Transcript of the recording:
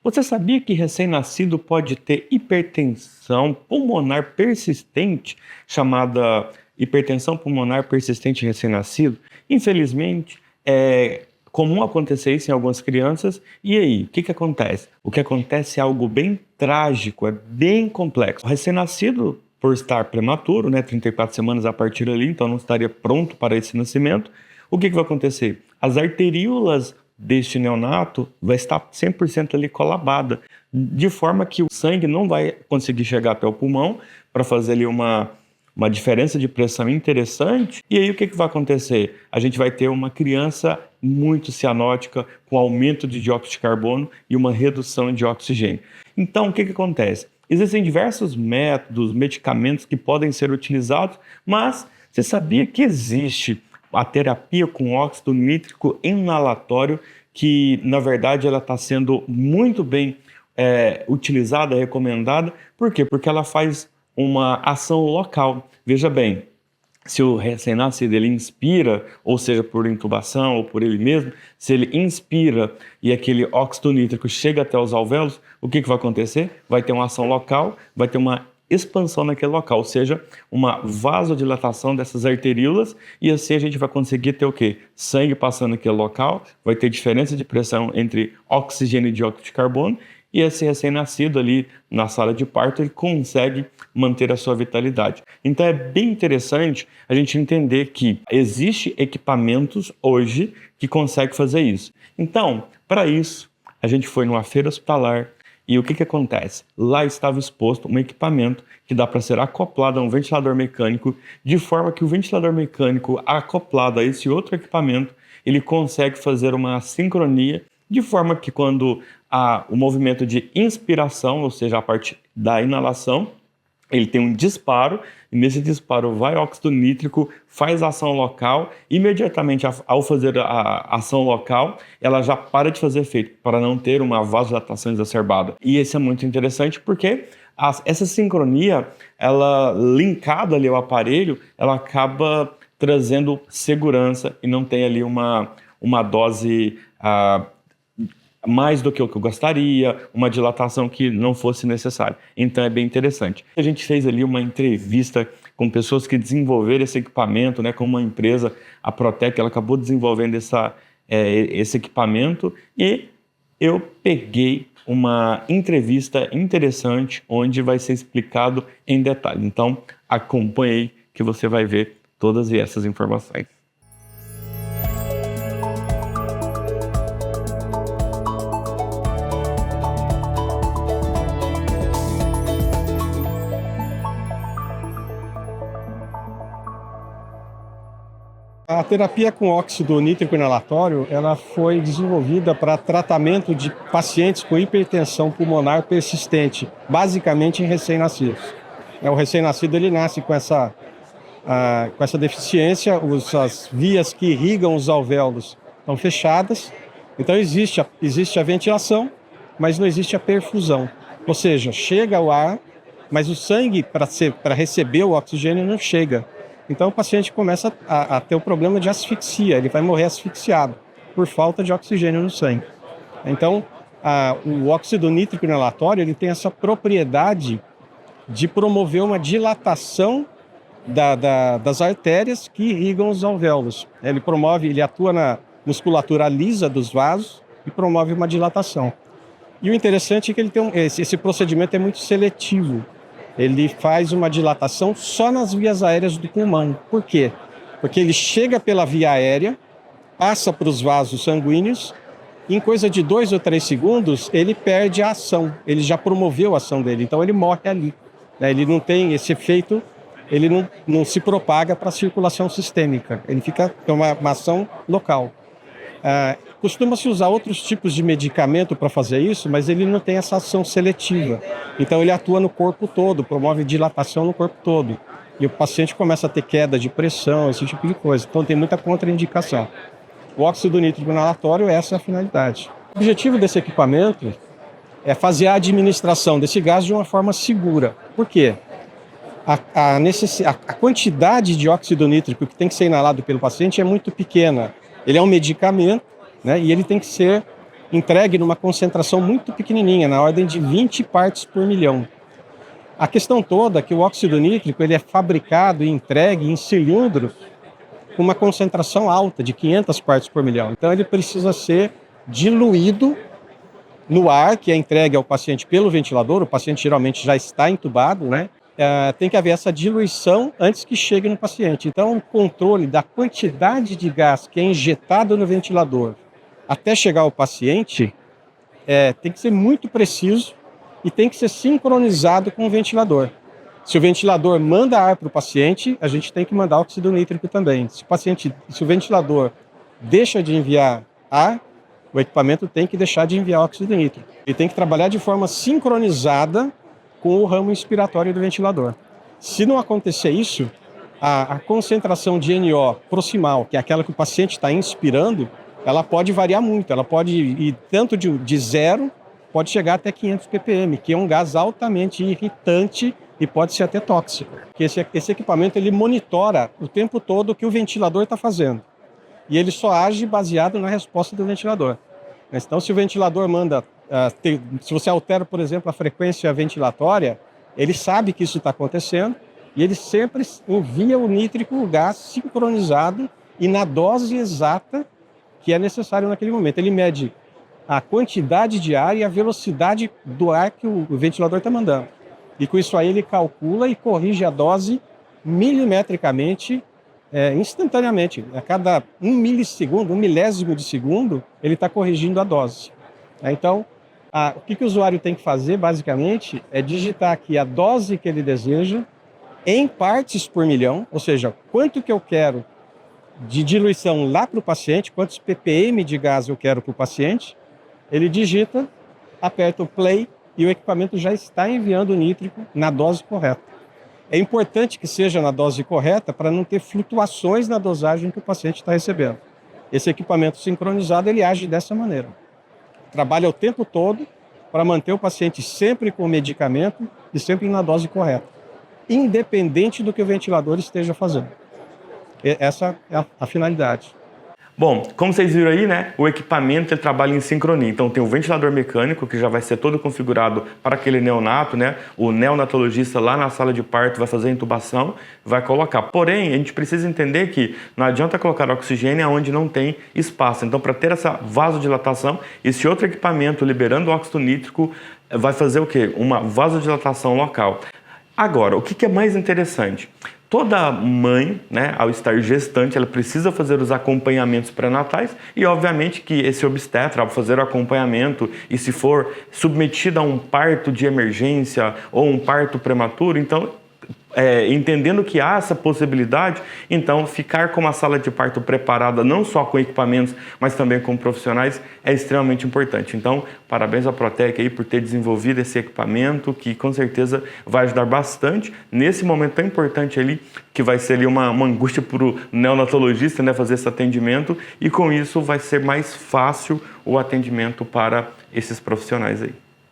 Você sabia que recém-nascido pode ter hipertensão pulmonar persistente, chamada hipertensão pulmonar persistente em recém-nascido? Infelizmente, é comum acontecer isso em algumas crianças. E aí, o que acontece? O que acontece é algo bem trágico, é bem complexo. O recém-nascido, por estar prematuro, né, 34 semanas a partir dali, então não estaria pronto para esse nascimento, o que vai acontecer? As arteríolas deste neonato vai estar 100% ali colabada, de forma que o sangue não vai conseguir chegar até o pulmão para fazer ali uma diferença de pressão interessante. E aí o que vai acontecer? A gente vai ter uma criança muito cianótica, com aumento de dióxido de carbono e uma redução de oxigênio. Então o que acontece? Existem diversos métodos, medicamentos que podem ser utilizados, mas você sabia que existe a terapia com óxido nítrico inalatório, que na verdade ela está sendo muito bem utilizada, recomendada. Por quê? Porque ela faz uma ação local. Veja bem, se o recém-nascido ele inspira, ou seja, por intubação ou por ele mesmo, se ele inspira e aquele óxido nítrico chega até os alvéolos, o que vai acontecer? Vai ter uma ação local, vai ter uma expansão naquele local, ou seja, uma vasodilatação dessas arteríolas, e assim a gente vai conseguir ter o quê? Sangue passando naquele local, vai ter diferença de pressão entre oxigênio e dióxido de carbono, e esse recém-nascido ali na sala de parto, ele consegue manter a sua vitalidade. Então é bem interessante a gente entender que existem equipamentos hoje que conseguem fazer isso. Então, para isso, a gente foi numa feira hospitalar. E o que acontece? Lá estava exposto um equipamento que dá para ser acoplado a um ventilador mecânico, de forma que o ventilador mecânico acoplado a esse outro equipamento, ele consegue fazer uma sincronia, de forma que quando há o movimento de inspiração, ou seja, a parte da inalação, ele tem um disparo, e nesse disparo vai óxido nítrico, faz a ação local, imediatamente ao fazer a ação local, ela já para de fazer efeito, para não ter uma vasodilatação exacerbada. E isso é muito interessante porque essa sincronia, ela linkada ali ao aparelho, ela acaba trazendo segurança e não tem ali uma dose mais do que eu gostaria, uma dilatação que não fosse necessária. Então é bem interessante. A gente fez ali uma entrevista com pessoas que desenvolveram esse equipamento, né, com uma empresa, a Protec, ela acabou desenvolvendo esse equipamento, e eu peguei uma entrevista interessante onde vai ser explicado em detalhe. Então acompanhe aí que você vai ver todas essas informações. A terapia com óxido nítrico inalatório, ela foi desenvolvida para tratamento de pacientes com hipertensão pulmonar persistente, basicamente em recém-nascidos. O recém-nascido ele nasce com essa deficiência, as vias que irrigam os alvéolos estão fechadas, então existe a ventilação, mas não existe a perfusão. Ou seja, chega o ar, mas o sangue para receber o oxigênio não chega. Então o paciente começa a ter o problema de asfixia, ele vai morrer asfixiado por falta de oxigênio no sangue. Então o óxido nítrico inalatório ele tem essa propriedade de promover uma dilatação das artérias que irrigam os alvéolos. Ele atua na musculatura lisa dos vasos e promove uma dilatação. E o interessante é que esse procedimento é muito seletivo. Ele faz uma dilatação só nas vias aéreas do pulmão. Por quê? Porque ele chega pela via aérea, passa para os vasos sanguíneos, e em coisa de 2 ou 3 segundos, ele perde a ação. Ele já promoveu a ação dele, então ele morre ali. Ele não tem esse efeito, ele não se propaga para a circulação sistêmica. Ele fica com uma ação local. Costuma-se usar outros tipos de medicamento para fazer isso, mas ele não tem essa ação seletiva. Então ele atua no corpo todo, promove dilatação no corpo todo. E o paciente começa a ter queda de pressão, esse tipo de coisa. Então tem muita contraindicação. O óxido nítrico inalatório, essa é a finalidade. O objetivo desse equipamento é fazer a administração desse gás de uma forma segura. Por quê? A quantidade de óxido nítrico que tem que ser inalado pelo paciente é muito pequena. Ele é um medicamento, né, e ele tem que ser entregue numa concentração muito pequenininha, na ordem de 20 partes por milhão. A questão toda é que o óxido nítrico ele é fabricado e entregue em cilindros com uma concentração alta, de 500 partes por milhão. Então ele precisa ser diluído no ar, que é entregue ao paciente pelo ventilador. O paciente geralmente já está entubado, né? Tem que haver essa diluição antes que chegue no paciente. Então o controle da quantidade de gás que é injetado no ventilador até chegar ao paciente tem que ser muito preciso e tem que ser sincronizado com o ventilador. Se o ventilador manda ar para o paciente, a gente tem que mandar óxido nítrico também. Se o ventilador deixa de enviar ar, o equipamento tem que deixar de enviar óxido nítrico. Ele tem que trabalhar de forma sincronizada com o ramo inspiratório do ventilador. Se não acontecer isso, a concentração de NO proximal, que é aquela que o paciente está inspirando, ela pode variar muito. Ela pode ir tanto de 0, pode chegar até 500 ppm, que é um gás altamente irritante e pode ser até tóxico. Esse equipamento ele monitora o tempo todo o que o ventilador está fazendo. E ele só age baseado na resposta do ventilador. Então, se o ventilador manda... se você altera, por exemplo, a frequência ventilatória, ele sabe que isso está acontecendo e ele sempre envia o nítrico, o gás sincronizado e na dose exata que é necessário naquele momento. Ele mede a quantidade de ar e a velocidade do ar que o ventilador está mandando. E com isso aí ele calcula e corrige a dose milimetricamente, instantaneamente. A cada 1 milissegundo, 1 milésimo de segundo, ele está corrigindo a dose. Então, o que o usuário tem que fazer, basicamente, é digitar aqui a dose que ele deseja em partes por milhão, ou seja, quanto que eu quero de diluição lá para o paciente, quantos ppm de gás eu quero para o paciente. Ele digita, aperta o play e o equipamento já está enviando o nítrico na dose correta. É importante que seja na dose correta para não ter flutuações na dosagem que o paciente está recebendo. Esse equipamento sincronizado, ele age dessa maneira. Trabalha o tempo todo para manter o paciente sempre com o medicamento e sempre na dose correta, independente do que o ventilador esteja fazendo. Essa é a finalidade. Bom, como vocês viram aí, né, o equipamento ele trabalha em sincronia. Então tem o ventilador mecânico, que já vai ser todo configurado para aquele neonato, né? O neonatologista lá na sala de parto vai fazer a intubação, vai colocar. Porém, a gente precisa entender que não adianta colocar oxigênio onde não tem espaço. Então, para ter essa vasodilatação, esse outro equipamento liberando óxido nítrico vai fazer o quê? Uma vasodilatação local. Agora, o que é mais interessante? Toda mãe, né, ao estar gestante, ela precisa fazer os acompanhamentos pré-natais e, obviamente, que esse obstetra, ao fazer o acompanhamento e se for submetida a um parto de emergência ou um parto prematuro, então, entendendo que há essa possibilidade, então ficar com uma sala de parto preparada não só com equipamentos, mas também com profissionais é extremamente importante. Então, parabéns à Protec aí por ter desenvolvido esse equipamento que com certeza vai ajudar bastante nesse momento tão importante ali, que vai ser ali uma angústia para o neonatologista, né, fazer esse atendimento, e com isso vai ser mais fácil o atendimento para esses profissionais aí.